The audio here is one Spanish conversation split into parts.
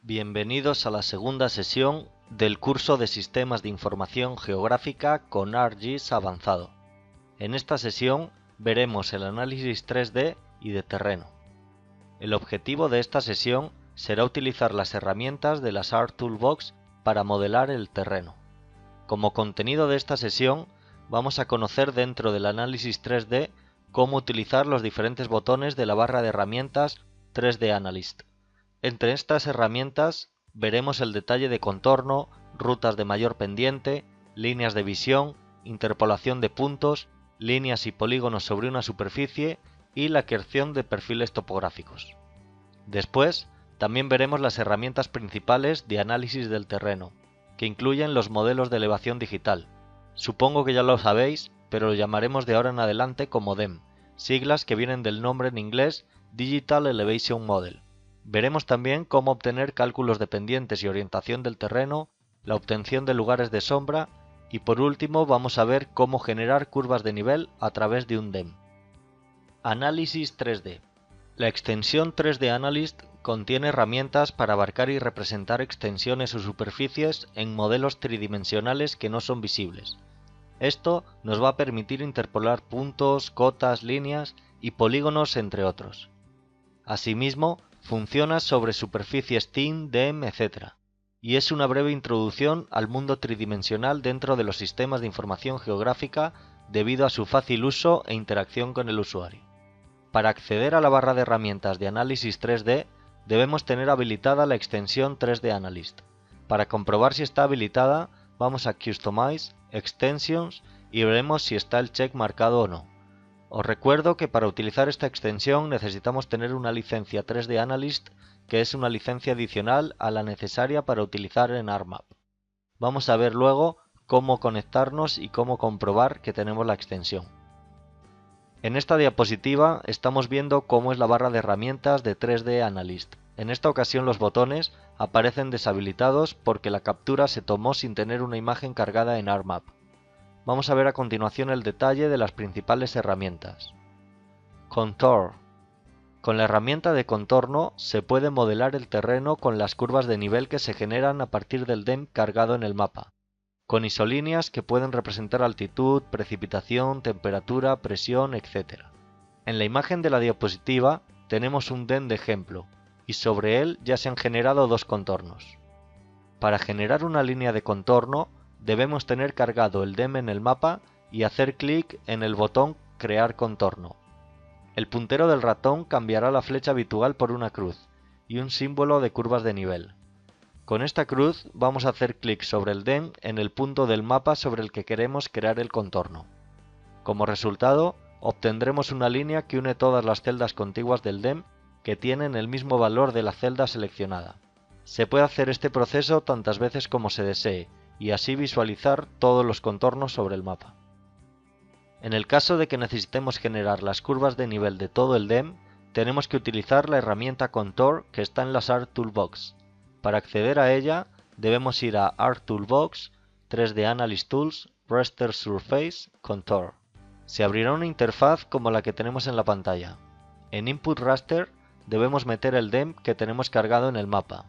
Bienvenidos a la segunda sesión del curso de Sistemas de Información Geográfica con ArcGIS Avanzado. En esta sesión veremos el análisis 3D y de terreno. El objetivo de esta sesión será utilizar las herramientas de las ArcToolbox para modelar el terreno. Como contenido de esta sesión, vamos a conocer dentro del análisis 3D cómo utilizar los diferentes botones de la barra de herramientas 3D Analyst. Entre estas herramientas veremos el detalle de contorno, rutas de mayor pendiente, líneas de visión, interpolación de puntos, líneas y polígonos sobre una superficie y la creación de perfiles topográficos. Después, también veremos las herramientas principales de análisis del terreno, que incluyen los modelos de elevación digital. Supongo que ya lo sabéis, pero lo llamaremos de ahora en adelante como DEM, siglas que vienen del nombre en inglés Digital Elevation Model. Veremos también cómo obtener cálculos de pendientes y orientación del terreno, la obtención de lugares de sombra y por último vamos a ver cómo generar curvas de nivel a través de un DEM. Análisis 3D. La extensión 3D Analyst contiene herramientas para abarcar y representar extensiones o superficies en modelos tridimensionales que no son visibles. Esto nos va a permitir interpolar puntos, cotas, líneas y polígonos entre otros. Asimismo, funciona sobre superficies TIN, DEM, etc. Y es una breve introducción al mundo tridimensional dentro de los sistemas de información geográfica debido a su fácil uso e interacción con el usuario. Para acceder a la barra de herramientas de análisis 3D, debemos tener habilitada la extensión 3D Analyst. Para comprobar si está habilitada, vamos a Customize, Extensions y veremos si está el check marcado o no. Os recuerdo que para utilizar esta extensión necesitamos tener una licencia 3D Analyst, que es una licencia adicional a la necesaria para utilizar en ArcMap. Vamos a ver luego cómo conectarnos y cómo comprobar que tenemos la extensión. En esta diapositiva estamos viendo cómo es la barra de herramientas de 3D Analyst. En esta ocasión los botones aparecen deshabilitados porque la captura se tomó sin tener una imagen cargada en ArcMap. Vamos a ver a continuación el detalle de las principales herramientas. Contour. Con la herramienta de contorno se puede modelar el terreno con las curvas de nivel que se generan a partir del DEM cargado en el mapa, con isolíneas que pueden representar altitud, precipitación, temperatura, presión, etc. En la imagen de la diapositiva tenemos un DEM de ejemplo, y sobre él ya se han generado dos contornos. Para generar una línea de contorno, debemos tener cargado el DEM en el mapa y hacer clic en el botón Crear contorno. El puntero del ratón cambiará la flecha habitual por una cruz y un símbolo de curvas de nivel. Con esta cruz vamos a hacer clic sobre el DEM en el punto del mapa sobre el que queremos crear el contorno. Como resultado, obtendremos una línea que une todas las celdas contiguas del DEM que tienen el mismo valor de la celda seleccionada. Se puede hacer este proceso tantas veces como se desee, y así visualizar todos los contornos sobre el mapa. En el caso de que necesitemos generar las curvas de nivel de todo el DEM, tenemos que utilizar la herramienta Contour que está en las ArcToolbox. Para acceder a ella, debemos ir a ArcToolbox, 3D Analyst Tools, Raster Surface, Contour. Se abrirá una interfaz como la que tenemos en la pantalla. En Input Raster debemos meter el DEM que tenemos cargado en el mapa.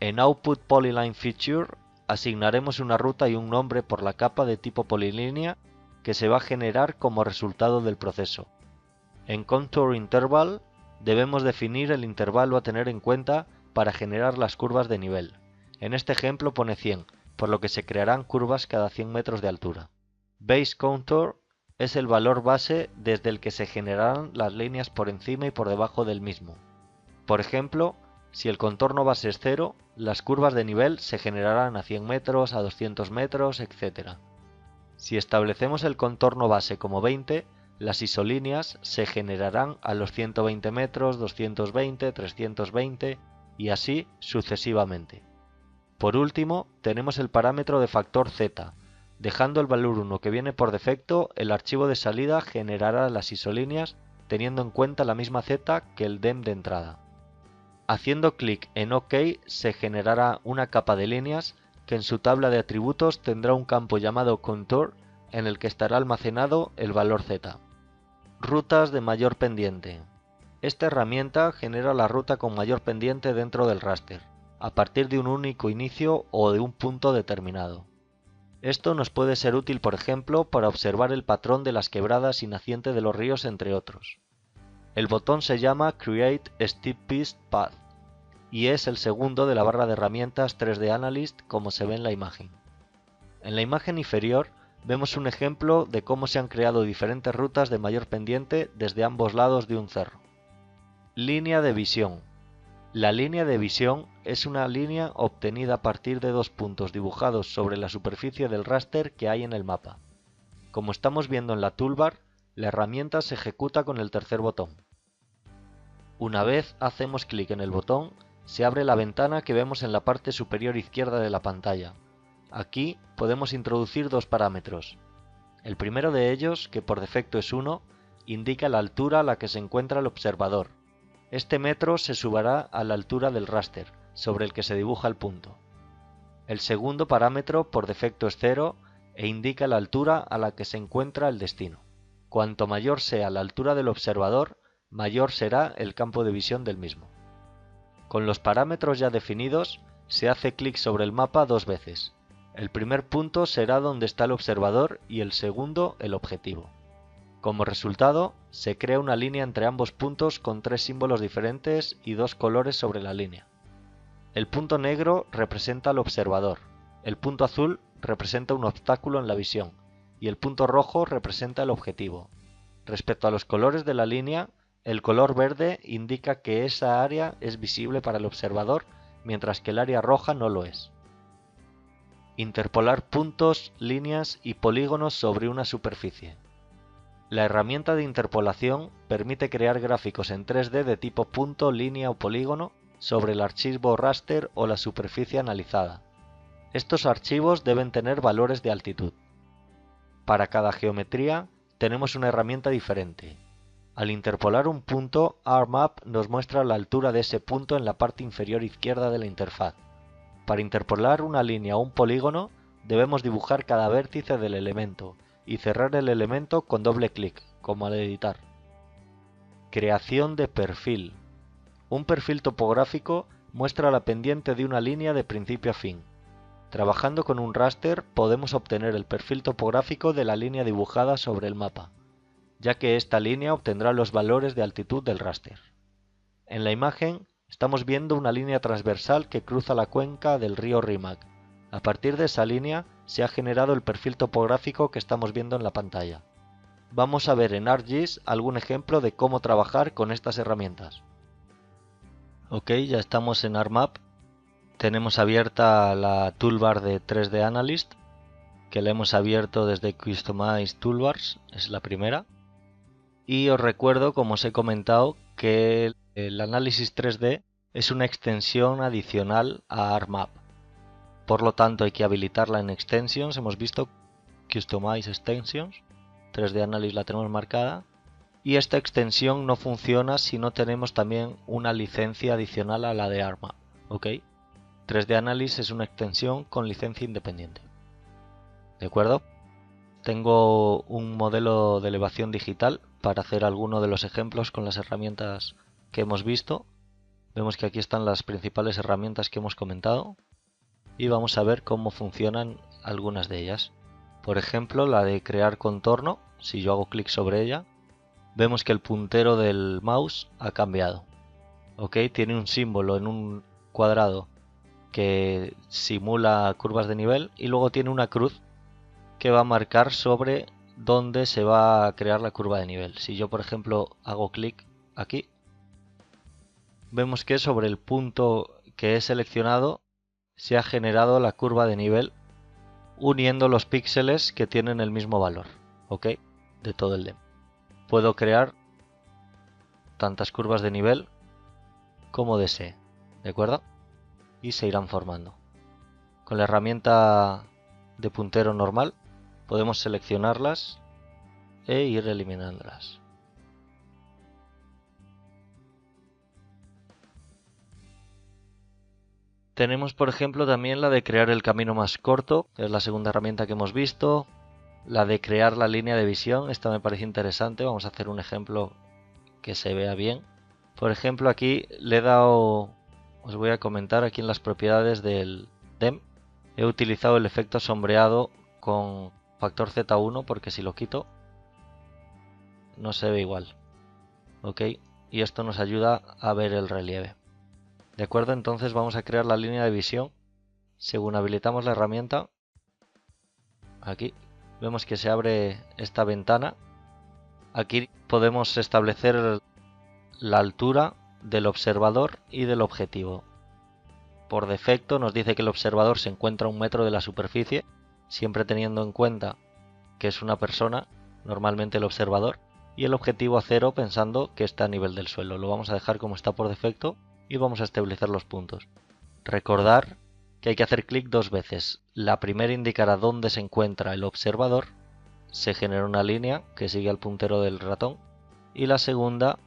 En Output Polyline Feature asignaremos una ruta y un nombre por la capa de tipo polilínea que se va a generar como resultado del proceso. En Contour Interval debemos definir el intervalo a tener en cuenta para generar las curvas de nivel. En este ejemplo pone 100, por lo que se crearán curvas cada 100 metros de altura. Base Contour es el valor base desde el que se generarán las líneas por encima y por debajo del mismo. Por ejemplo, si el contorno base es 0, las curvas de nivel se generarán a 100 metros, a 200 metros, etc. Si establecemos el contorno base como 20, las isolíneas se generarán a los 120 metros, 220, 320 y así sucesivamente. Por último, tenemos el parámetro de factor Z. Dejando el valor 1 que viene por defecto, el archivo de salida generará las isolíneas teniendo en cuenta la misma Z que el DEM de entrada. Haciendo clic en OK se generará una capa de líneas que en su tabla de atributos tendrá un campo llamado Contour en el que estará almacenado el valor Z. Rutas de mayor pendiente. Esta herramienta genera la ruta con mayor pendiente dentro del raster. a partir de un único inicio o de un punto determinado. Esto nos puede ser útil, por ejemplo, para observar el patrón de las quebradas y naciente de los ríos, entre otros. El botón se llama Create Steepest Path y es el segundo de la barra de herramientas 3D Analyst, como se ve en la imagen. En la imagen inferior vemos un ejemplo de cómo se han creado diferentes rutas de mayor pendiente desde ambos lados de un cerro. Línea de visión. La línea de visión es una línea obtenida a partir de dos puntos dibujados sobre la superficie del raster que hay en el mapa. Como estamos viendo en la toolbar, la herramienta se ejecuta con el tercer botón. Una vez hacemos clic en el botón, se abre la ventana que vemos en la parte superior izquierda de la pantalla. Aquí podemos introducir dos parámetros. El primero de ellos, que por defecto es 1, indica la altura a la que se encuentra el observador. Este metro se subará a la altura del raster, sobre el que se dibuja el punto. El segundo parámetro por defecto es 0 e indica la altura a la que se encuentra el destino. Cuanto mayor sea la altura del observador, mayor será el campo de visión del mismo. Con los parámetros ya definidos, se hace clic sobre el mapa dos veces. El primer punto será donde está el observador y el segundo el objetivo. Como resultado, se crea una línea entre ambos puntos con tres símbolos diferentes y dos colores sobre la línea. El punto negro representa al observador, el punto azul representa un obstáculo en la visión y el punto rojo representa el objetivo. Respecto a los colores de la línea, el color verde indica que esa área es visible para el observador, mientras que el área roja no lo es. Interpolar puntos, líneas y polígonos sobre una superficie. La herramienta de interpolación permite crear gráficos en 3D de tipo punto, línea o polígono sobre el archivo raster o la superficie analizada. Estos archivos deben tener valores de altitud. Para cada geometría tenemos una herramienta diferente. Al interpolar un punto, ArcMap nos muestra la altura de ese punto en la parte inferior izquierda de la interfaz. Para interpolar una línea o un polígono, debemos dibujar cada vértice del elemento y cerrar el elemento con doble clic, como al editar. Creación de perfil. Un perfil topográfico muestra la pendiente de una línea de principio a fin. Trabajando con un raster podemos obtener el perfil topográfico de la línea dibujada sobre el mapa, ya que esta línea obtendrá los valores de altitud del raster. En la imagen estamos viendo una línea transversal que cruza la cuenca del río Rímac. A partir de esa línea se ha generado el perfil topográfico que estamos viendo en la pantalla. Vamos a ver en ArcGIS algún ejemplo de cómo trabajar con estas herramientas. Ok, ya estamos en ArcMap. Tenemos abierta la toolbar de 3D Analyst, que la hemos abierto desde Customize Toolbars, es la primera. Y os recuerdo, como os he comentado, que el análisis 3D es una extensión adicional a ArcMap. Por lo tanto, hay que habilitarla en Extensions. Hemos visto Customize Extensions, 3D Analysis la tenemos marcada. Y esta extensión no funciona si no tenemos también una licencia adicional a la de ArcMap. ¿Ok? 3D Analysis es una extensión con licencia independiente. ¿De acuerdo? Tengo un modelo de elevación digital para hacer alguno de los ejemplos con las herramientas que hemos visto. Vemos que aquí están las principales herramientas que hemos comentado y vamos a ver cómo funcionan algunas de ellas. Por ejemplo, la de crear contorno. Si yo hago clic sobre ella, vemos que el puntero del mouse ha cambiado. ¿Ok? Tiene un símbolo en un cuadrado que simula curvas de nivel y luego tiene una cruz que va a marcar sobre dónde se va a crear la curva de nivel. Si yo, por ejemplo, hago clic aquí, vemos que sobre el punto que he seleccionado se ha generado la curva de nivel uniendo los píxeles que tienen el mismo valor, ¿ok? De todo el DEM. Puedo crear tantas curvas de nivel como desee, ¿de acuerdo? Y se irán formando. Con la herramienta de puntero normal podemos seleccionarlas e ir eliminándolas. Tenemos, por ejemplo, también la de crear el camino más corto, que es la segunda herramienta que hemos visto. La de crear la línea de visión, esta me parece interesante. Vamos a hacer un ejemplo que se vea bien. Por ejemplo, aquí le he dado os voy a comentar aquí en las propiedades del DEM. He utilizado el efecto sombreado con factor Z1 porque si lo quito no se ve igual. Ok, y esto nos ayuda a ver el relieve. De acuerdo, entonces vamos a crear la línea de visión. Según habilitamos la herramienta, aquí vemos que se abre esta ventana. Aquí podemos establecer la altura del observador y del objetivo. Por defecto nos dice que el observador se encuentra a 1 metro de la superficie, siempre teniendo en cuenta que es una persona, normalmente el observador, y el objetivo a 0 pensando que está a nivel del suelo. Lo vamos a dejar como está por defecto y vamos a estabilizar los puntos. Recordar que hay que hacer clic 2 veces. La primera indicará dónde se encuentra el observador, se genera una línea que sigue al puntero del ratón, y la segunda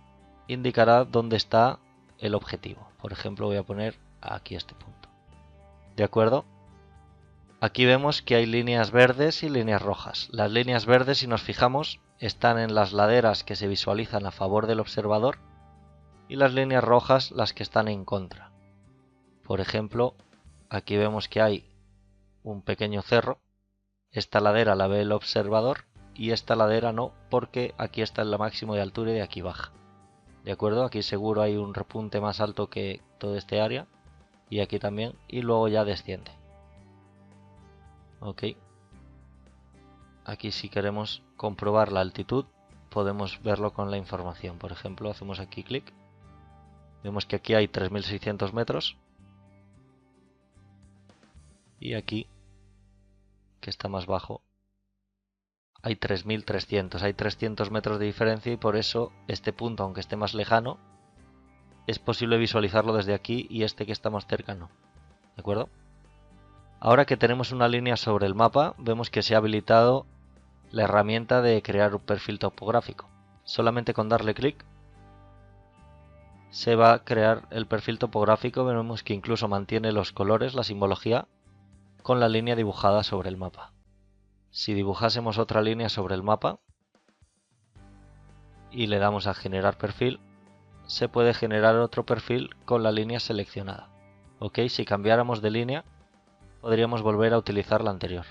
indicará dónde está el objetivo. Por ejemplo, voy a poner aquí este punto. ¿De acuerdo? Aquí vemos que hay líneas verdes y líneas rojas. Las líneas verdes, si nos fijamos, están en las laderas que se visualizan a favor del observador y las líneas rojas las que están en contra. Por ejemplo, aquí vemos que hay un pequeño cerro. Esta ladera la ve el observador y esta ladera no, porque aquí está en la máximo de altura y de aquí baja. ¿De acuerdo? Aquí seguro hay un repunte más alto que todo este área y aquí también, y luego ya desciende. Ok. Aquí si queremos comprobar la altitud podemos verlo con la información. Por ejemplo, hacemos aquí clic. Vemos que aquí hay 3600 metros. Y aquí, que está más bajo, hay 3300. Hay 300 metros de diferencia y por eso este punto, aunque esté más lejano, es posible visualizarlo desde aquí y este que está más cerca no. ¿De acuerdo? Ahora que tenemos una línea sobre el mapa, vemos que se ha habilitado la herramienta de crear un perfil topográfico. Solamente con darle clic se va a crear el perfil topográfico. Vemos que incluso mantiene los colores, la simbología, con la línea dibujada sobre el mapa. Si dibujásemos otra línea sobre el mapa y le damos a generar perfil, se puede generar otro perfil con la línea seleccionada. Ok, si cambiáramos de línea, podríamos volver a utilizar la anterior.